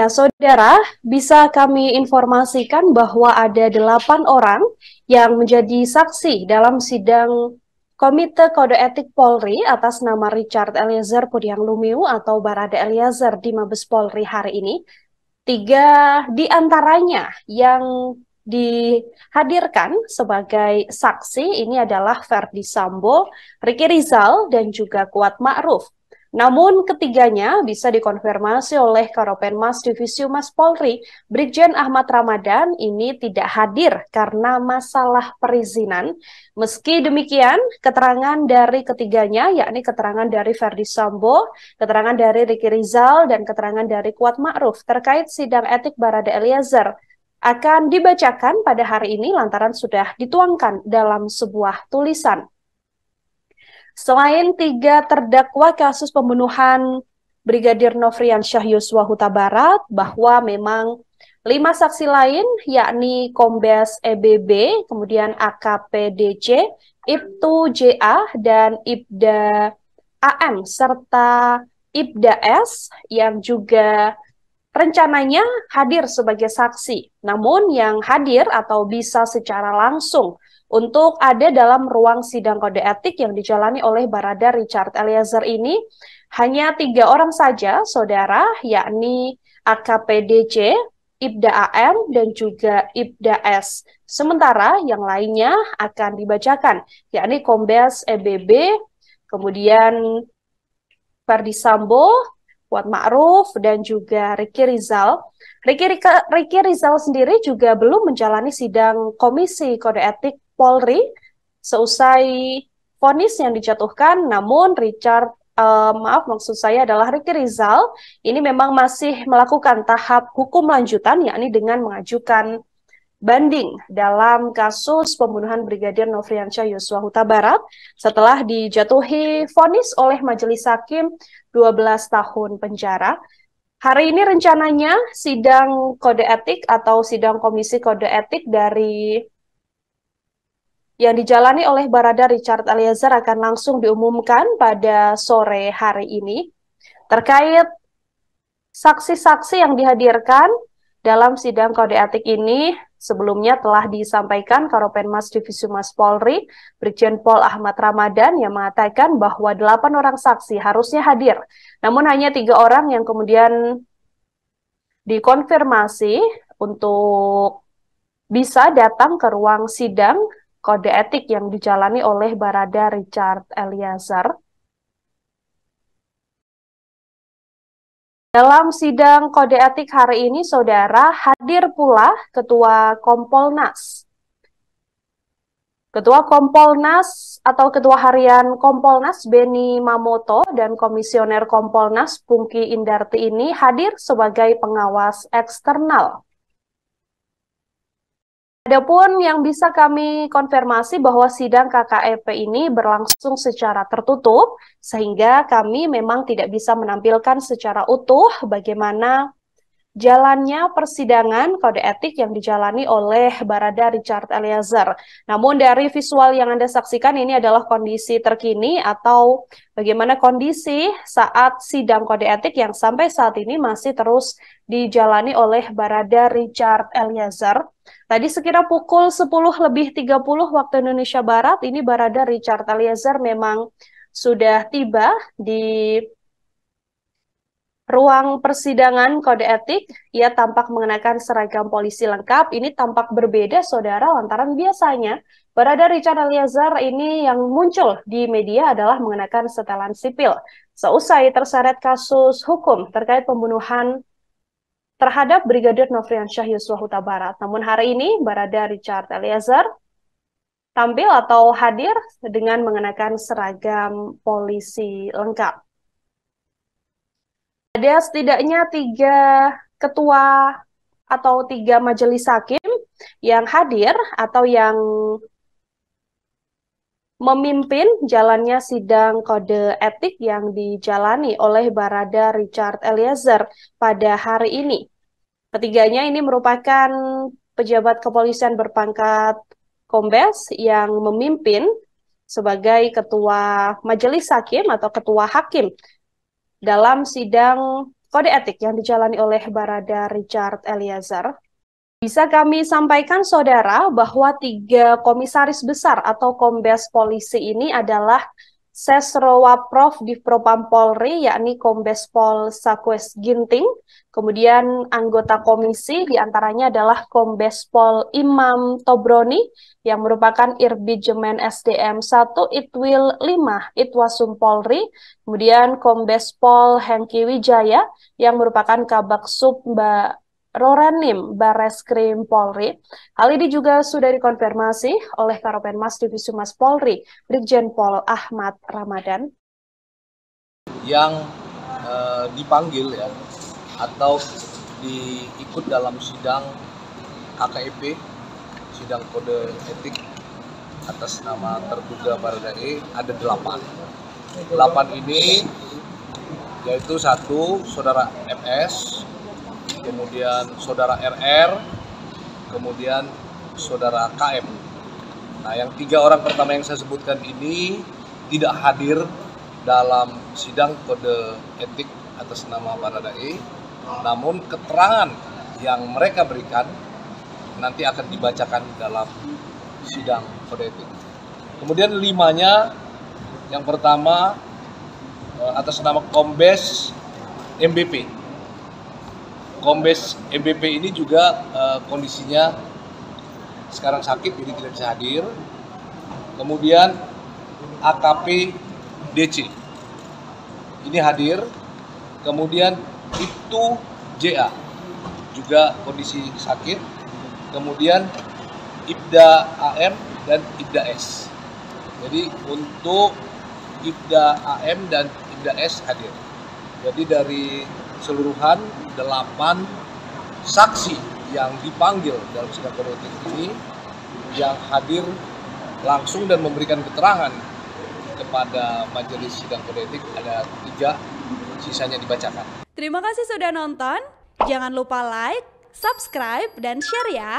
Ya, saudara, bisa kami informasikan bahwa ada 8 orang yang menjadi saksi dalam sidang Komite Kode Etik Polri atas nama Richard Eliezer Pudiang Lumiu atau Barada Eliezer di Mabes Polri hari ini. 3 di antaranya yang dihadirkan sebagai saksi ini adalah Verdi Sambo, Ricky Rizal, dan juga Kuat Ma'ruf. Namun ketiganya bisa dikonfirmasi oleh Karopenmas Divisi Humas Polri, Brigjen Ahmad Ramadan ini tidak hadir karena masalah perizinan. Meski demikian, keterangan dari ketiganya, yakni keterangan dari Verdi Sambo, keterangan dari Ricky Rizal, dan keterangan dari Kuat Ma'ruf terkait sidang etik Barada Eliezer akan dibacakan pada hari ini lantaran sudah dituangkan dalam sebuah tulisan. Selain 3 terdakwa kasus pembunuhan Brigadir Nofriansyah Yosua Huta Barat, bahwa memang 5 saksi lain, yakni Kombes EBB, kemudian AKP DC, Ibtu JA, dan Ibda AM, serta Ibda S, yang juga rencananya hadir sebagai saksi. Namun yang hadir atau bisa secara langsung untuk ada dalam ruang sidang kode etik yang dijalani oleh Barada Richard Eliezer ini hanya 3 orang saja, saudara, yakni AKP DC, Ibda AM, dan juga Ibda S. Sementara yang lainnya akan dibacakan, yakni Kombes EBB, kemudian Verdi Sambo, Kuat Ma'ruf, dan juga Ricky Rizal. Ricky Rizal sendiri juga belum menjalani sidang Komisi Kode Etik Polri seusai vonis yang dijatuhkan, namun maksud saya adalah Ricky Rizal ini memang masih melakukan tahap hukum lanjutan, yakni dengan mengajukan banding dalam kasus pembunuhan Brigadir Nofriansyah Yosua Huta Barat setelah dijatuhi vonis oleh Majelis Hakim 12 tahun penjara. Hari ini rencananya sidang kode etik atau sidang komisi kode etik dari yang dijalani oleh Barada Richard Eliezer akan langsung diumumkan pada sore hari ini. Terkait saksi-saksi yang dihadirkan dalam sidang kode etik ini sebelumnya telah disampaikan Karopenmas Divisi Humas Polri, Brigjen Pol Ahmad Ramadan, yang mengatakan bahwa 8 orang saksi harusnya hadir. Namun hanya 3 orang yang kemudian dikonfirmasi untuk bisa datang ke ruang sidang kode etik yang dijalani oleh Barada Richard Eliezer. Dalam sidang kode etik hari ini, saudara, hadir pula Ketua Kompolnas. Ketua Kompolnas atau Ketua Harian Kompolnas Beni Mamoto dan Komisioner Kompolnas Pungki Indarti ini hadir sebagai pengawas eksternal. Adapun yang bisa kami konfirmasi bahwa sidang KKEP ini berlangsung secara tertutup, sehingga kami memang tidak bisa menampilkan secara utuh bagaimana jalannya persidangan kode etik yang dijalani oleh Barada Richard Eliezer. Namun dari visual yang Anda saksikan ini adalah kondisi terkini atau bagaimana kondisi saat sidang kode etik yang sampai saat ini masih terus dijalani oleh Barada Richard Eliezer. Tadi sekira pukul 10:30 waktu Indonesia Barat, ini Barada Richard Eliezer memang sudah tiba di ruang persidangan kode etik. Ia tampak mengenakan seragam polisi lengkap. Ini tampak berbeda, saudara, lantaran biasanya Barada Richard Eliezer ini yang muncul di media adalah mengenakan setelan sipil. Seusai terseret kasus hukum terkait pembunuhan terhadap Brigadir Nofriansyah Yosua Huta Barat. Namun hari ini Barada Richard Eliezer tampil atau hadir dengan mengenakan seragam polisi lengkap. Ada setidaknya 3 ketua atau 3 majelis hakim yang hadir atau yang memimpin jalannya sidang kode etik yang dijalani oleh Barada Richard Eliezer pada hari ini. Ketiganya ini merupakan pejabat kepolisian berpangkat kombes yang memimpin sebagai ketua majelis hakim atau ketua hakim dalam sidang kode etik yang dijalani oleh Barada Richard Eliezer. Bisa kami sampaikan, Saudara, bahwa 3 komisaris besar atau kombes polisi ini adalah Sesrowaprov di Propam Polri, yakni Kombes Pol Sakwes Ginting, kemudian anggota komisi diantaranya adalah Kombes Pol Imam Tobroni, yang merupakan Irbijemen SDM 1 Itwil 5 Itwasum Polri, kemudian Kombes Pol Hengki Wijaya, yang merupakan Kabak Sub Roranim Barreskrim Polri. Hal ini juga sudah dikonfirmasi oleh Karopenmas Divisi Humas Polri, Brigjen Pol Ahmad Ramadan. Yang dipanggil ya atau diikut dalam sidang KKEP, sidang kode etik atas nama terduga Barada E, ada 8. 8 ini yaitu 1 Saudara MS, kemudian Saudara RR, kemudian Saudara KM. Nah, yang 3 orang pertama yang saya sebutkan ini tidak hadir dalam sidang kode etik atas nama Barada E, namun keterangan yang mereka berikan nanti akan dibacakan dalam sidang kode etik. Kemudian 5-nya, yang pertama atas nama Kombes MBP. Kombes MBP ini juga kondisinya sekarang sakit, jadi tidak bisa hadir. Kemudian AKP DC ini hadir. Kemudian Ibtu JA juga kondisi sakit. Kemudian Ibda AM dan Ibda S. Jadi untuk Ibda AM dan Ibda S hadir. Jadi dari keseluruhan 8 saksi yang dipanggil dalam sidang kode etik ini, yang hadir langsung dan memberikan keterangan kepada majelis sidang kode etik ada 3, sisanya dibacakan. Terima kasih sudah nonton, jangan lupa like, subscribe, dan share ya.